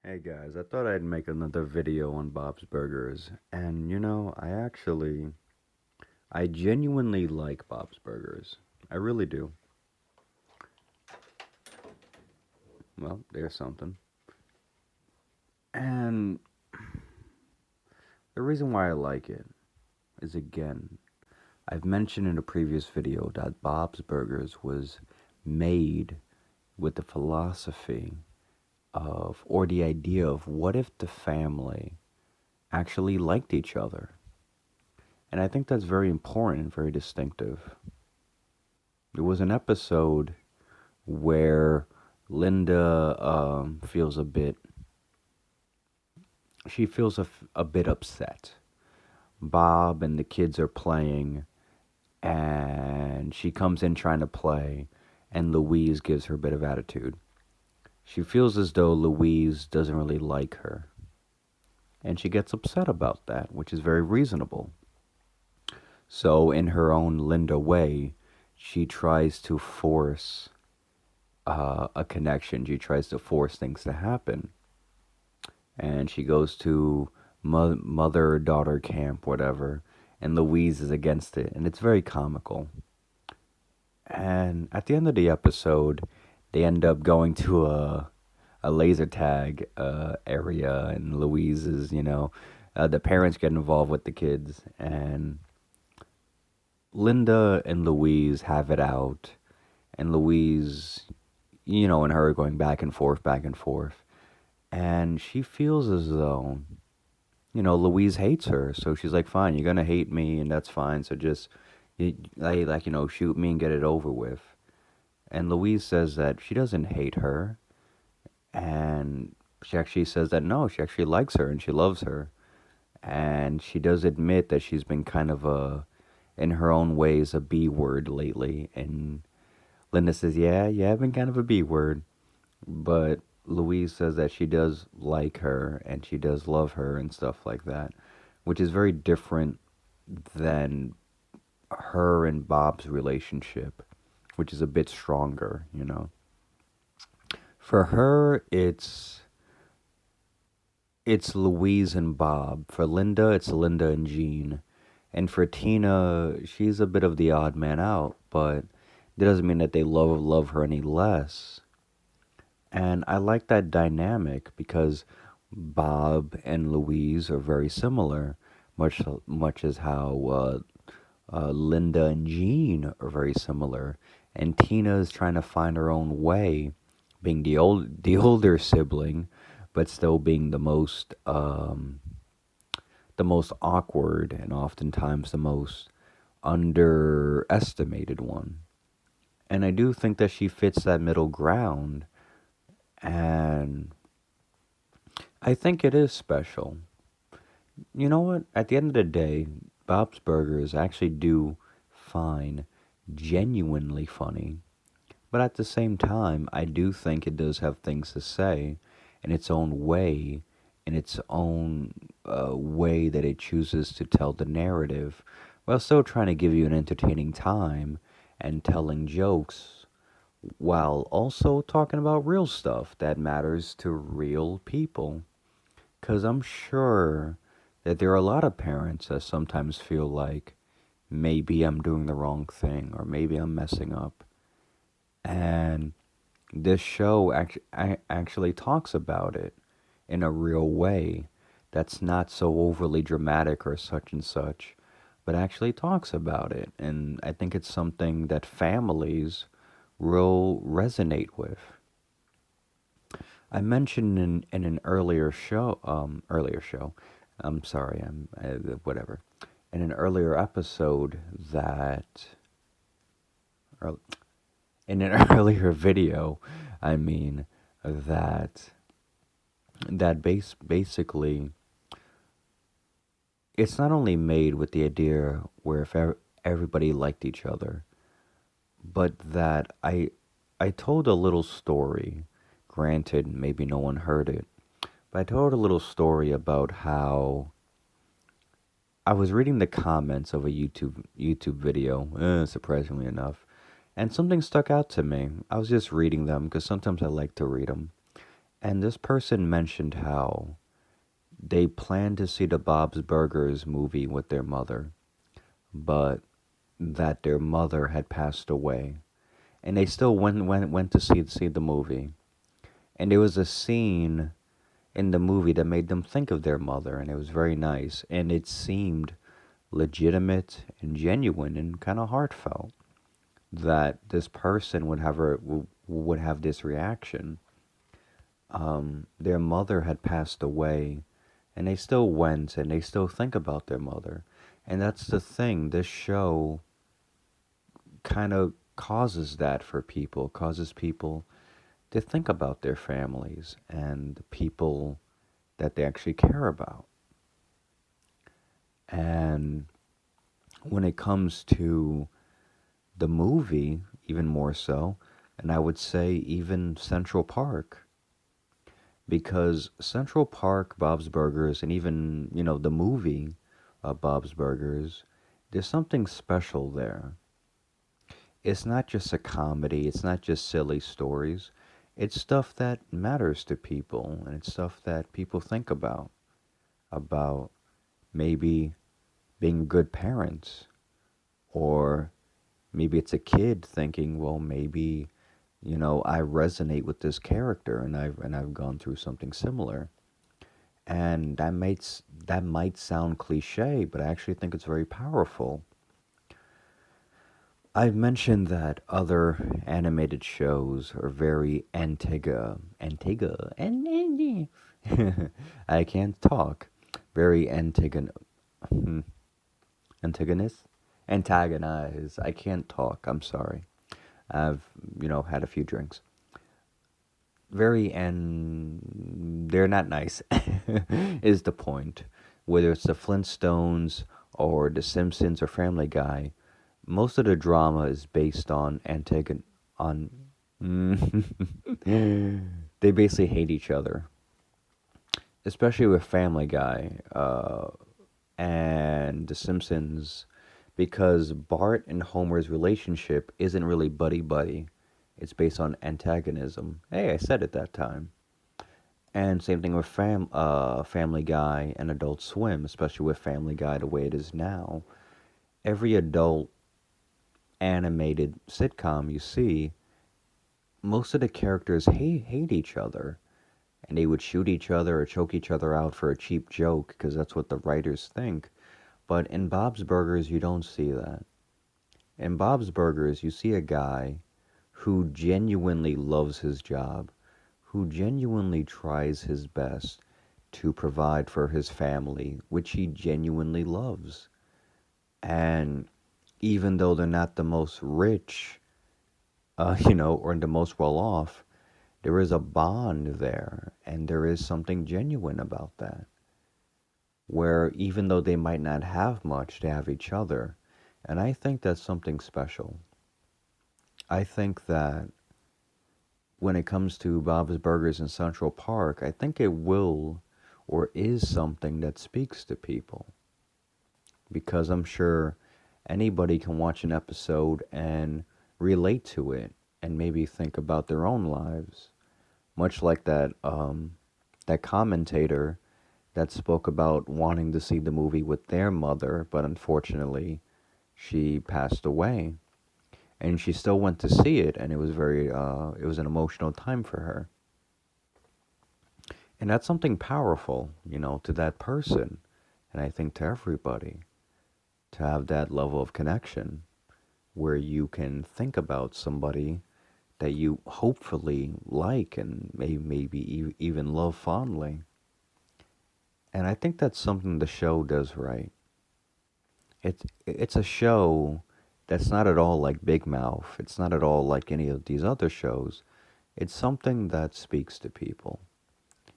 Hey guys, I thought I'd make another video on Bob's Burgers. And I genuinely like Bob's Burgers. I really do. Well, there's something. And the reason why I like it is, again, I've mentioned in a previous video that Bob's Burgers was made with the philosophy of, or the idea of, what if the family actually liked each other? And I think that's very important and very distinctive. There was an episode where Linda feels she feels a bit upset. Bob and the kids are playing, and she comes in trying to play, and Louise gives her a bit of attitude. She feels as though Louise doesn't really like her, and she gets upset about that, which is very reasonable. So, in her own Linda way, she tries to force a connection. She tries to force things to happen. And she goes to mother daughter camp, whatever, and Louise is against it. And it's very comical. And at the end of the episode, they end up going to a laser tag area, and Louise is, the parents get involved with the kids, and Linda and Louise have it out, and Louise, and her are going back and forth, back and forth. And she feels as though, Louise hates her. So she's like, fine, you're going to hate me, and that's fine. So just, shoot me and get it over with. And Louise says that she doesn't hate her. And she actually says that no, she actually likes her and she loves her. And she does admit that she's been kind of in her own ways, a B word lately. And Linda says, yeah, I've been kind of a B word. But Louise says that she does like her and she does love her and stuff like that, which is very different than her and Bob's relationship, which is a bit stronger. For her, it's Louise and Bob. For Linda, it's Linda and Jean. And for Tina, she's a bit of the odd man out, but that doesn't mean that they love her any less. And I like that dynamic because Bob and Louise are very similar, much as how Linda and Jean are very similar. And Tina is trying to find her own way, being the older sibling, but still being the most awkward and oftentimes the most underestimated one. And I do think that she fits that middle ground, and I think it is special. You know what? At the end of the day, Bob's Burgers actually do find genuinely funny. But at the same time, I do think it does have things to say in its own way, in its own way that it chooses to tell the narrative, while still trying to give you an entertaining time and telling jokes, while also talking about real stuff that matters to real people. Because I'm sure that there are a lot of parents that sometimes feel like maybe I'm doing the wrong thing or maybe I'm messing up. And this show actually talks about it in a real way that's not so overly dramatic or such and such, but actually talks about it. And I think it's something that families will resonate with. I mentioned in an earlier show, I'm sorry, whatever, in an earlier episode that, or in an earlier video, I mean, that, basically, it's not only made with the idea where if everybody liked each other, but that I told a little story. Granted, maybe no one heard it, but I told a little story about how I was reading the comments of a YouTube video, surprisingly enough, and something stuck out to me. I was just reading them because sometimes I like to read them, And this person mentioned how they planned to see the Bob's Burgers movie with their mother, but that their mother had passed away. And they still went to see the movie. And there was a scene in the movie that made them think of their mother, and it was very nice. And it seemed legitimate and genuine and kind of heartfelt that this person would have this reaction. Their mother had passed away, and they still went and they still think about their mother. And that's the thing. This show kind of causes that for people, causes people to think about their families and the people that they actually care about. And when it comes to the movie, even more so, and I would say even Central Park, because Central Park, Bob's Burgers, and even, the movie Bob's Burgers, there's something special there. It's not just a comedy, it's not just silly stories. It's stuff that matters to people, and it's stuff that people think about maybe being good parents, or maybe it's a kid thinking, well, maybe, I resonate with this character, and I've gone through something similar. And that might sound cliche, but I actually think it's very powerful. I've mentioned that other animated shows are very Antigua, I can't talk. Very antagonist, antagonize. I can't talk. I'm sorry. I've, had a few drinks. They're not nice, is the point. Whether it's the Flintstones or the Simpsons or Family Guy, most of the drama is based on on. They basically hate each other, especially with Family Guy and the Simpsons, because Bart and Homer's relationship isn't really buddy buddy. It's based on antagonism. Hey, I said it that time. And same thing with Family Guy and Adult Swim, especially with Family Guy the way it is now. Every adult animated sitcom you see, most of the characters hate each other. And they would shoot each other or choke each other out for a cheap joke because that's what the writers think. But in Bob's Burgers, you don't see that. In Bob's Burgers, you see a guy who genuinely loves his job, who genuinely tries his best to provide for his family, which he genuinely loves. And even though they're not the most rich, or the most well off, there is a bond there, and there is something genuine about that. Where even though they might not have much, they have each other. And I think that's something special. I think that when it comes to Bob's Burgers in Central Park, I think it will or is something that speaks to people. Because I'm sure anybody can watch an episode and relate to it and maybe think about their own lives. Much like that commentator that spoke about wanting to see the movie with their mother, but unfortunately she passed away. And she still went to see it, and it was an emotional time for her. And that's something powerful, to that person, and I think to everybody, to have that level of connection where you can think about somebody that you hopefully like and maybe even love fondly. And I think that's something the show does right. It's a show that's not at all like Big Mouth. It's not at all like any of these other shows. It's something that speaks to people.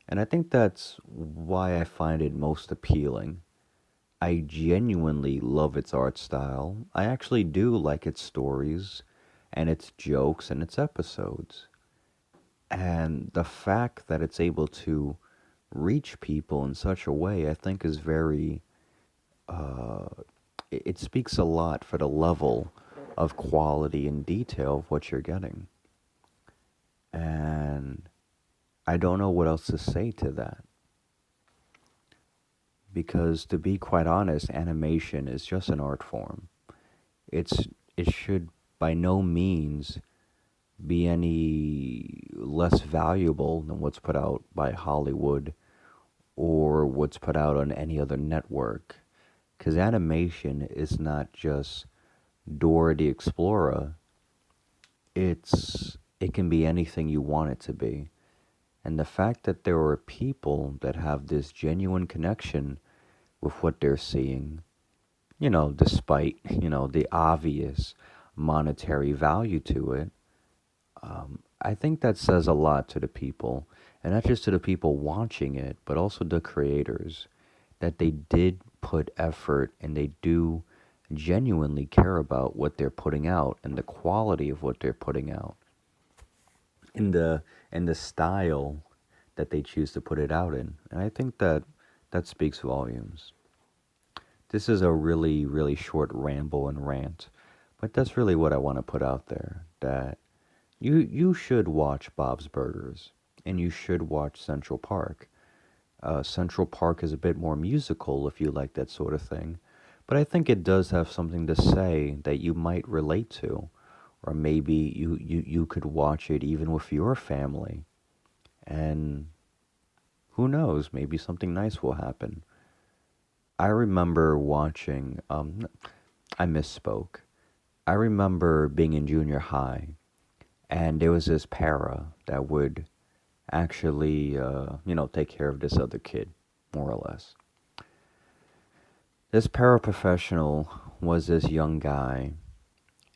And I think that's why I find it most appealing. I genuinely love its art style. I actually do like its stories and its jokes and its episodes. And the fact that it's able to reach people in such a way, I think, is very, uh, it speaks a lot for the level of quality and detail of what you're getting. And I don't know what else to say to that. Because to be quite honest, animation is just an art form. It's it should by no means be any less valuable than what's put out by Hollywood or what's put out on any other network. Because animation is not just Dora the Explorer. It can be anything you want it to be. And the fact that there are people that have this genuine connection with what they're seeing, despite, the obvious monetary value to it, I think that says a lot to the people. And not just to the people watching it, but also the creators, that they did put effort and they do genuinely care about what they're putting out and the quality of what they're putting out and the style that they choose to put it out in. And I think that that speaks volumes. This is a really, really short ramble and rant, but that's really what I want to put out there. That you should watch Bob's Burgers, and you should watch Central Park. Central Park is a bit more musical if you like that sort of thing, but I think it does have something to say that you might relate to, or maybe you could watch it even with your family, and who knows, maybe something nice will happen. I remember watching, I misspoke. I remember being in junior high, and there was this para that would actually, take care of this other kid, more or less. This paraprofessional was this young guy,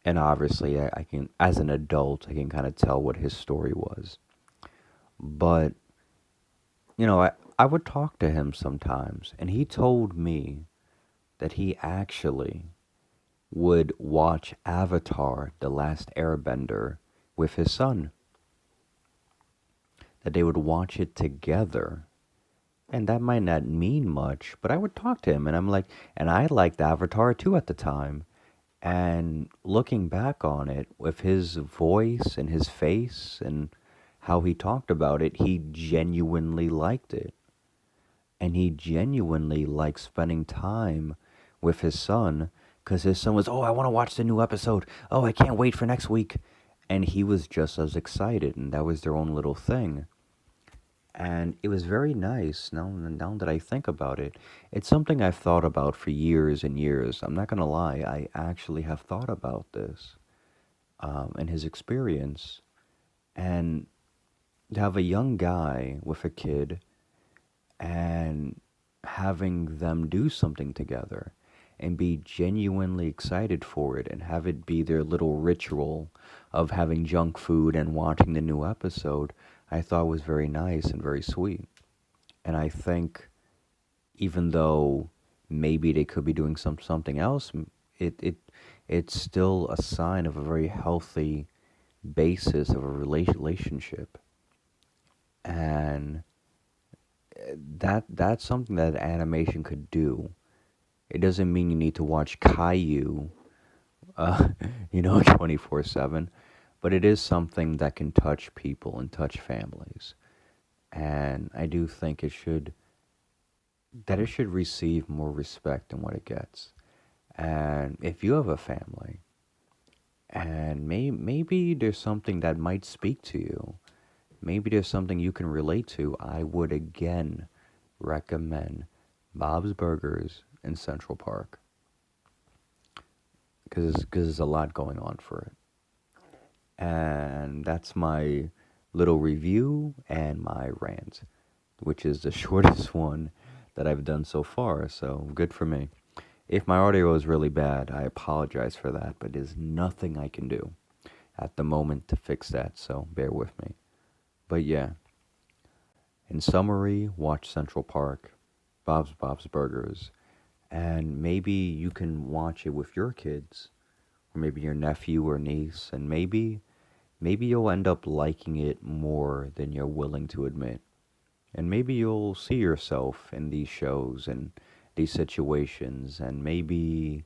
and obviously, I can, as an adult, I can kind of tell what his story was. But, I would talk to him sometimes, and he told me that he actually would watch Avatar: The Last Airbender with his son, that they would watch it together. And that might not mean much, but I would talk to him, and I'm like, and I liked Avatar too at the time. And looking back on it, with his voice and his face and how he talked about it, he genuinely liked it. And he genuinely liked spending time with his son because his son was, oh, I want to watch the new episode. Oh, I can't wait for next week. And he was just as excited, and that was their own little thing. And it was very nice now that I think about it. It's something I've thought about for years and years. I'm not going to lie, I actually have thought about this and his experience. And to have a young guy with a kid and having them do something together and be genuinely excited for it and have it be their little ritual of having junk food and watching the new episode, I thought was very nice and very sweet. And I think even though maybe they could be doing something else, it it it's still a sign of a very healthy basis of a relationship. And that's something that animation could do. It doesn't mean you need to watch Caillou, uh, 24/7, but it is something that can touch people and touch families. And I do think it should receive more respect than what it gets. And if you have a family, and maybe there's something that might speak to you, maybe there's something you can relate to, I would again recommend Bob's Burgers in Central Park because there's a lot going on for it. And that's my little review and my rant, which is the shortest one that I've done so far, so good for me. If my audio is really bad, I apologize for that, but there's nothing I can do at the moment to fix that, so bear with me. But yeah, in summary, watch Central Park, Bob's Burgers, and maybe you can watch it with your kids, or maybe your nephew or niece, and maybe you'll end up liking it more than you're willing to admit. And maybe you'll see yourself in these shows and these situations, and maybe,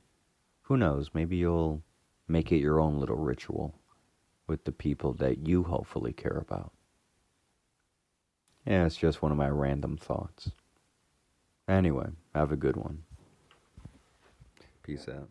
who knows, maybe you'll make it your own little ritual with the people that you hopefully care about. Yeah, it's just one of my random thoughts. Anyway, have a good one. Peace out.